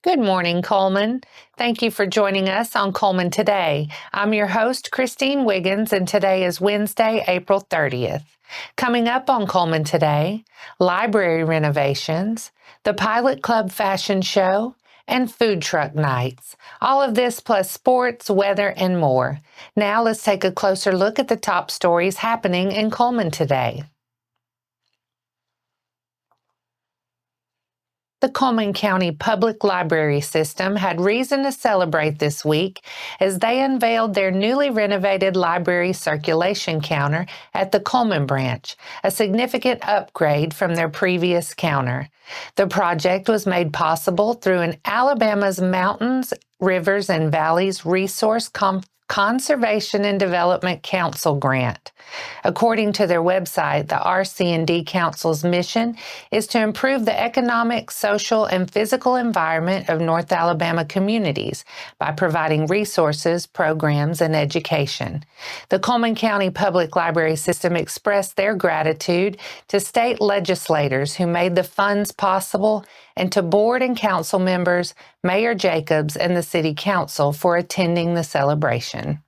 Good morning, Cullman. Thank you for joining us on Cullman Today. I'm your host, Christine Wiggins, and today is Wednesday, April 30th. Coming up on Cullman Today, library renovations, the Pilot Club fashion show, and food truck nights. All of this plus sports, weather, and more. Now let's take a closer look at the top stories happening in Cullman today. The Cullman County Public Library System had reason to celebrate this week as they unveiled their newly renovated library circulation counter at the Cullman branch, a significant upgrade from their previous counter. The project was made possible through an Alabama's Mountains, Rivers, and Valleys Resource Conservation and Development Council grant. According to their website, the RC&D Council's mission is to improve the economic, social, and physical environment of North Alabama communities by providing resources, programs, and education. The Cullman County Public Library System expressed their gratitude to state legislators who made the funds possible and to board and council members, Mayor Jacobs, and the City Council for attending the celebration.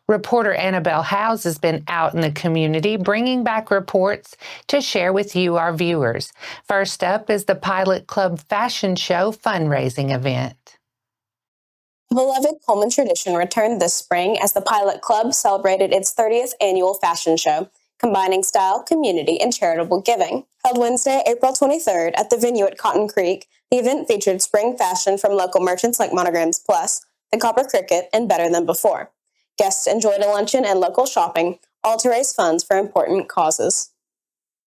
Reporter Annabelle Howes has been out in the community bringing back reports to share with you, our viewers. First up is the Pilot Club Fashion Show fundraising event. A beloved Cullman tradition returned this spring as the Pilot Club celebrated its 30th annual fashion show, combining style, community, and charitable giving. Held Wednesday, April 23rd at the venue at Cotton Creek, the event featured spring fashion from local merchants like Monograms Plus, the Copper Cricket, and Better Than Before. Guests enjoyed a luncheon and local shopping, all to raise funds for important causes.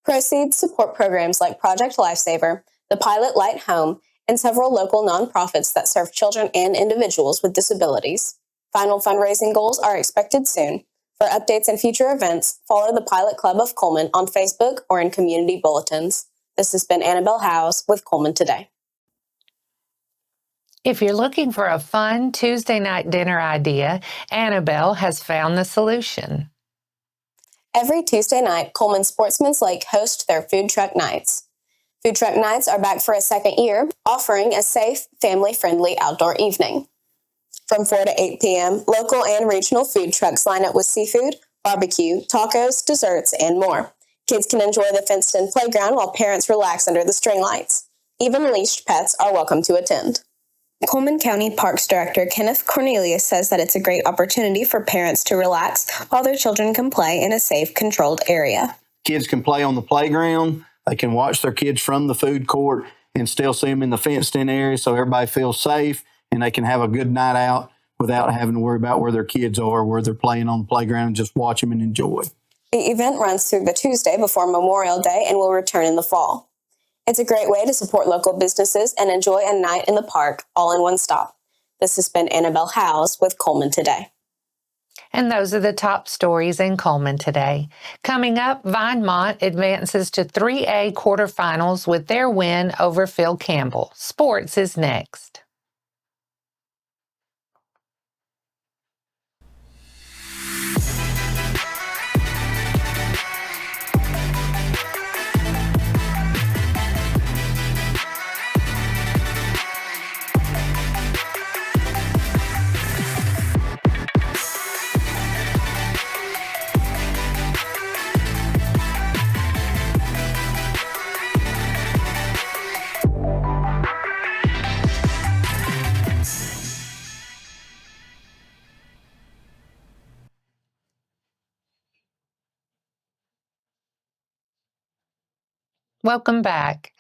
Proceeds support programs like Project Lifesaver, the Pilot Light Home, and several local nonprofits that serve children and individuals with disabilities. Final fundraising goals are expected soon. For updates and future events, follow the Pilot Club of Cullman on Facebook or in community bulletins. This has been Annabelle Howes with Cullman Today. If you're looking for a fun Tuesday night dinner idea, Annabelle has found the solution. Every Tuesday night, Cullman Sportsman Lake hosts their food truck nights. Food truck nights are back for a second year, offering a safe, family-friendly outdoor evening. From 4 to 8 p.m., local and regional food trucks line up with seafood, barbecue, tacos, desserts, and more. Kids can enjoy the fenced-in playground while parents relax under the string lights. Even leashed pets are welcome to attend. Cullman County Parks Director Kenneth Cornelius says that it's a great opportunity for parents to relax while their children can play in a safe, controlled area. Kids can play on the playground. They can watch their kids from the food court and still see them in the fenced-in area so everybody feels safe and they can have a good night out without having to worry about where their kids are, where they're playing on the playground, and just watch them and enjoy. The event runs through the Tuesday before Memorial Day and will return in the fall. It's a great way to support local businesses and enjoy a night in the park all in one stop. This has been Annabelle Howes with Cullman Today. And those are the top stories in Cullman today. Coming up, Vinemont advances to 3A quarterfinals with their win over Phil Campbell. Sports is next. Welcome back.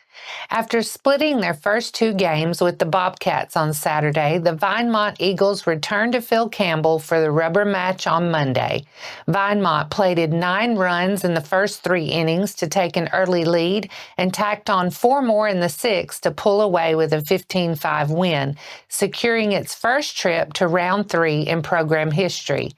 After splitting their first two games with the Bobcats on Saturday, the Vinemont Eagles returned to Phil Campbell for the rubber match on Monday. Vinemont plated 9 runs in the first 3 innings to take an early lead and tacked on 4 more in the 6th to pull away with a 15-5 win, securing its first trip to round 3 in program history.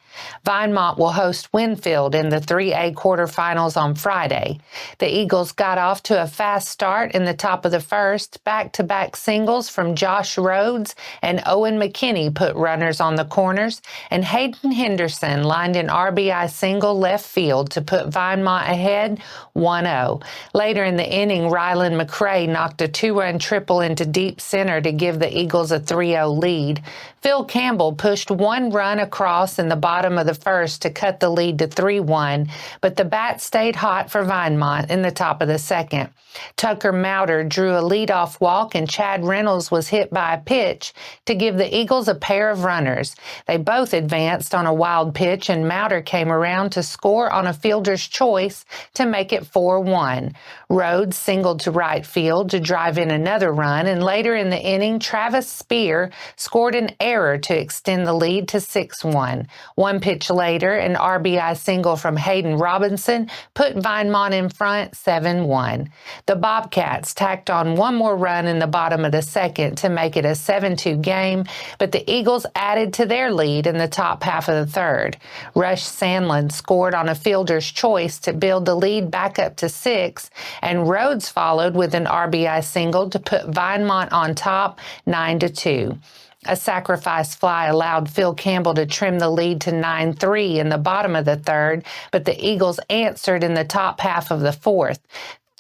Vinemont will host Winfield in the 3A quarterfinals on Friday. The Eagles got off to a fast start in in the top of the first, back-to-back singles from Josh Rhodes and Owen McKinney put runners on the corners, and Hayden Henderson lined an RBI single left field to put Vinemont ahead 1-0. Later in the inning, Rylan McCray knocked a two-run triple into deep center to give the Eagles a 3-0 lead. Phil Campbell pushed one run across in the bottom of the first to cut the lead to 3-1, but the bat stayed hot for Vinemont in the top of the second. Tucker Mauter drew a leadoff walk, and Chad Reynolds was hit by a pitch to give the Eagles a pair of runners. They both advanced on a wild pitch, and Mauter came around to score on a fielder's choice to make it 4-1. Rhodes singled to right field to drive in another run, and later in the inning, Travis Spear scored an error to extend the lead to 6-1. One pitch later, an RBI single from Hayden Robinson put Vinemont in front 7-1. The Bobcats tacked on one more run in the bottom of the second to make it a 7-2 game, but the Eagles added to their lead in the top half of the third. Rush Sandlin scored on a fielder's choice to build the lead back up to 6, and Rhodes followed with an RBI single to put Vinemont on top 9-2. A sacrifice fly allowed Phil Campbell to trim the lead to 9-3 in the bottom of the third, but the Eagles answered in the top half of the fourth.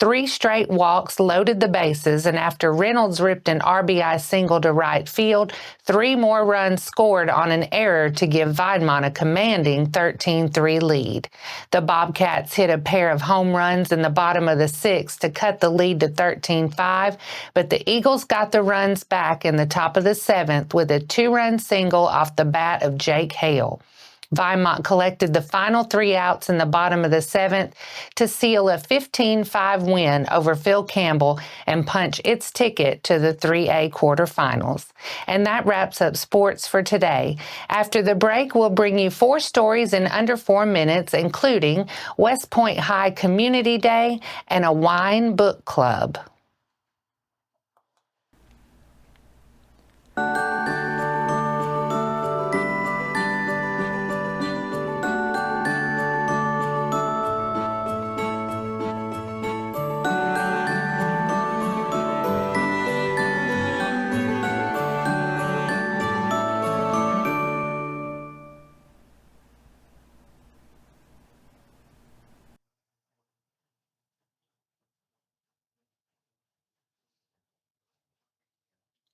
3 straight walks loaded the bases, and after Reynolds ripped an RBI single to right field, 3 more runs scored on an error to give Vinemont a commanding 13-3 lead. The Bobcats hit a pair of home runs in the bottom of the 6th to cut the lead to 13-5, but the Eagles got the runs back in the top of the 7th with a 2-run single off the bat of Jake Hale. Vinemont collected the final 3 outs in the bottom of the 7th to seal a 15-5 win over Phil Campbell and punch its ticket to the 3A quarterfinals. And that wraps up sports for today. After the break, we'll bring you 4 stories in under 4 minutes, including West Point High Community Day and a wine book club.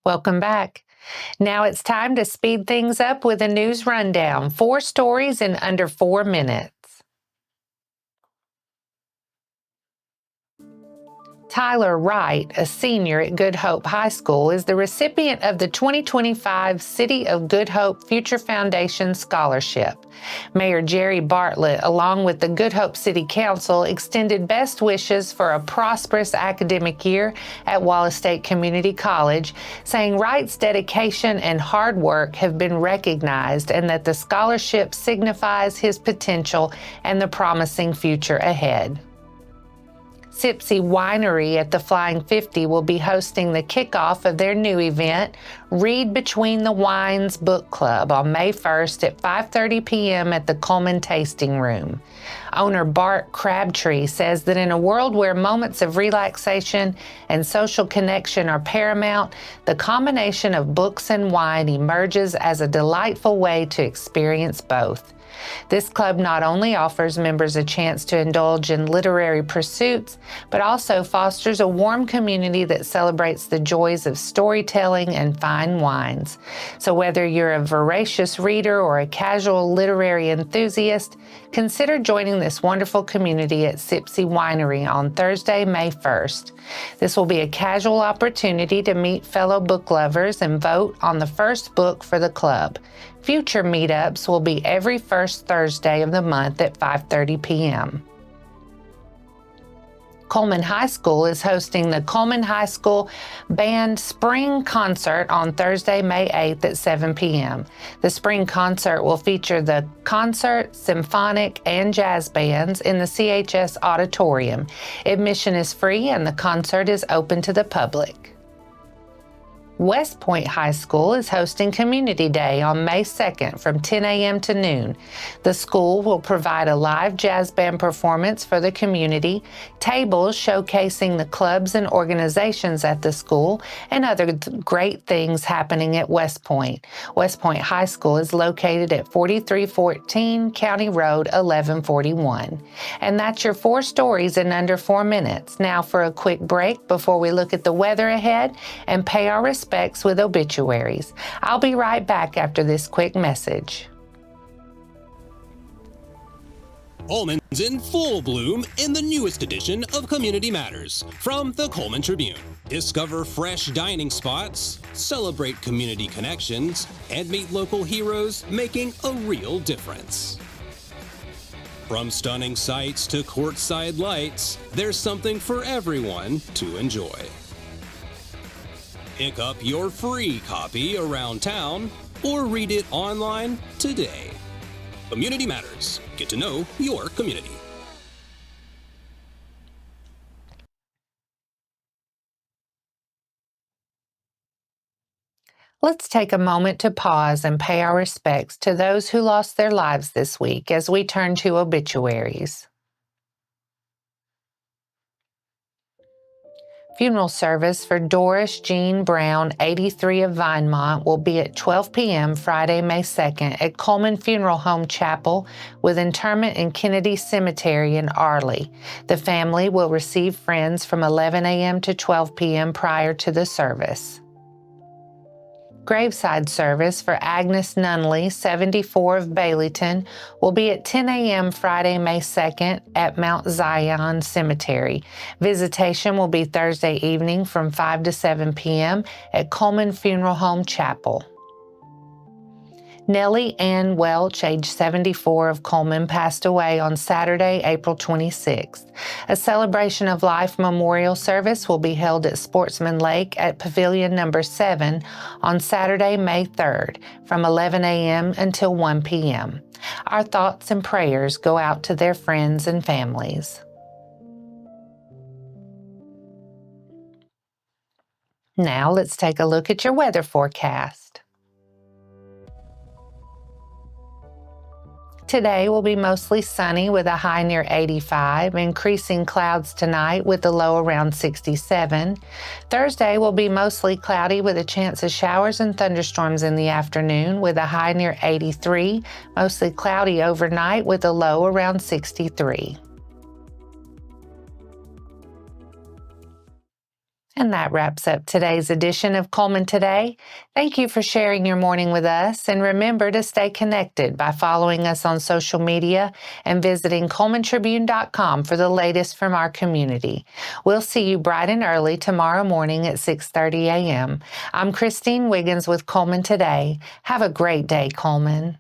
Welcome back. Now it's time to speed things up with a news rundown. 4 stories in under 4 minutes. Tyler Wright, a senior at Good Hope High School, is the recipient of the 2025 City of Good Hope Future Foundation Scholarship. Mayor Jerry Bartlett, along with the Good Hope City Council, extended best wishes for a prosperous academic year at Wallace State Community College, saying Wright's dedication and hard work have been recognized and that the scholarship signifies his potential and the promising future ahead. Sipsey Winery at the Flying 50 will be hosting the kickoff of their new event, Read Between the Wines Book Club, on May 1st at 5:30 p.m. at the Cullman Tasting Room. Owner Bart Crabtree says that in a world where moments of relaxation and social connection are paramount, the combination of books and wine emerges as a delightful way to experience both. This club not only offers members a chance to indulge in literary pursuits, but also fosters a warm community that celebrates the joys of storytelling and fine wines. So whether you're a voracious reader or a casual literary enthusiast, consider joining this wonderful community at Sipsey Winery on Thursday, May 1st. This will be a casual opportunity to meet fellow book lovers and vote on the first book for the club. Future meetups will be every first Thursday of the month at 5:30 p.m. Cullman High School is hosting the Cullman High School Band Spring Concert on Thursday, May 8th at 7 p.m. The spring concert will feature the concert, symphonic, and jazz bands in the CHS Auditorium. Admission is free and the concert is open to the public. West Point High School is hosting Community Day on May 2nd from 10 a.m. to noon. The school will provide a live jazz band performance for the community, tables showcasing the clubs and organizations at the school, and other great things happening at West Point. West Point High School is located at 4314 County Road 1141. And that's your 4 stories in under 4 minutes. Now for a quick break before we look at the weather ahead and pay our respects with obituaries. I'll be right back after this quick message. Cullman's in full bloom in the newest edition of Community Matters from the Cullman Tribune. Discover fresh dining spots, celebrate community connections, and meet local heroes making a real difference. From stunning sights to courtside lights, there's something for everyone to enjoy. Pick up your free copy around town or read it online today. Community Matters. Get to know your community. Let's take a moment to pause and pay our respects to those who lost their lives this week as we turn to obituaries. Funeral service for Doris Jean Brown, 83 of Vinemont, will be at 12 p.m. Friday, May 2nd at Cullman Funeral Home Chapel with interment in Kennedy Cemetery in Arley. The family will receive friends from 11 a.m. to 12 p.m. prior to the service. Graveside service for Agnes Nunley, 74 of Baileyton, will be at 10 a.m. Friday, May 2nd at Mount Zion Cemetery. Visitation will be Thursday evening from 5 to 7 p.m. at Cullman Funeral Home Chapel. Nellie Ann Welch, age 74 of Cullman, passed away on Saturday, April 26th. A celebration of life memorial service will be held at Sportsman Lake at Pavilion number 7 on Saturday, May 3rd from 11 a.m. until 1 p.m. Our thoughts and prayers go out to their friends and families. Now let's take a look at your weather forecast. Today will be mostly sunny with a high near 85, increasing clouds tonight with a low around 67. Thursday will be mostly cloudy with a chance of showers and thunderstorms in the afternoon with a high near 83, mostly cloudy overnight with a low around 63. And that wraps up today's edition of Cullman Today. Thank you for sharing your morning with us, and remember to stay connected by following us on social media and visiting CullmanTribune.com for the latest from our community. We'll see you bright and early tomorrow morning at 6:30 a.m. I'm Christine Wiggins with Cullman Today. Have a great day, Cullman.